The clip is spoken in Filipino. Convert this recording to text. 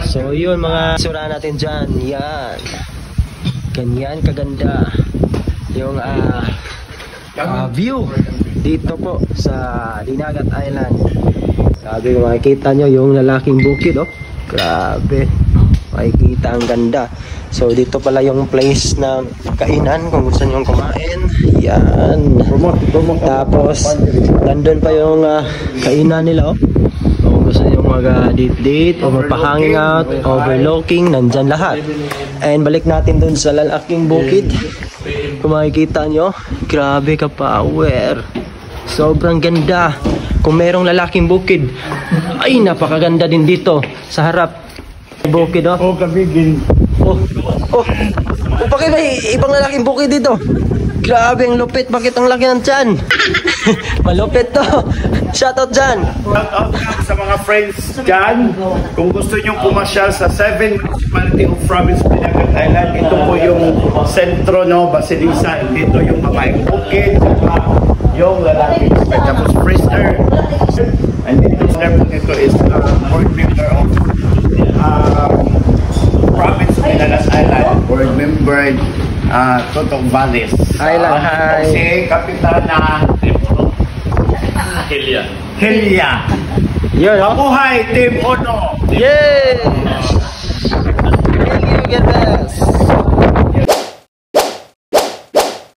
So yun mga sura natin dyan. Yan. Ganyan kaganda yung view dito po sa Dinagat Island. Grabe, makikita nyo yung lalaking bukid, oh. Grabe, makikita ang ganda. So dito pala yung place ng kainan kung gusto nyo kumain. Yan. Tapos nandun pa yung kainan nila, oh. Kung gusto nyo mag-date-date o magpa-hang out, overlooking, nandyan lahat. And balik natin dun sa lalaking bukid. Kung makikita nyo, grabe ka power. Sobrang ganda. Kung merong lalaking bukid, ay napakaganda din dito sa harap. Bukid, oh. Oh, kabigin. Bakit may ibang lalaking bukid dito? Grabe ang lupit. Bakit ang laki ng tiyan? Malupit to. Shoutout dyan. Shoutout sa mga friends dyan. Kung gusto nyo pumasyal sa 7 municipality of province of Dinagat Island, ito po yung sentro, no, Basilisa. Dito yung babaeng bukid, yung lalaking bukid. Tapos prisoner. And dito is board member of province of Dinagat Island. Board member Toto Valles. Hi. Si Kapitana Helia. Yun, oh. Mabuhay, Team Ono! Yay! Thank you, God bless.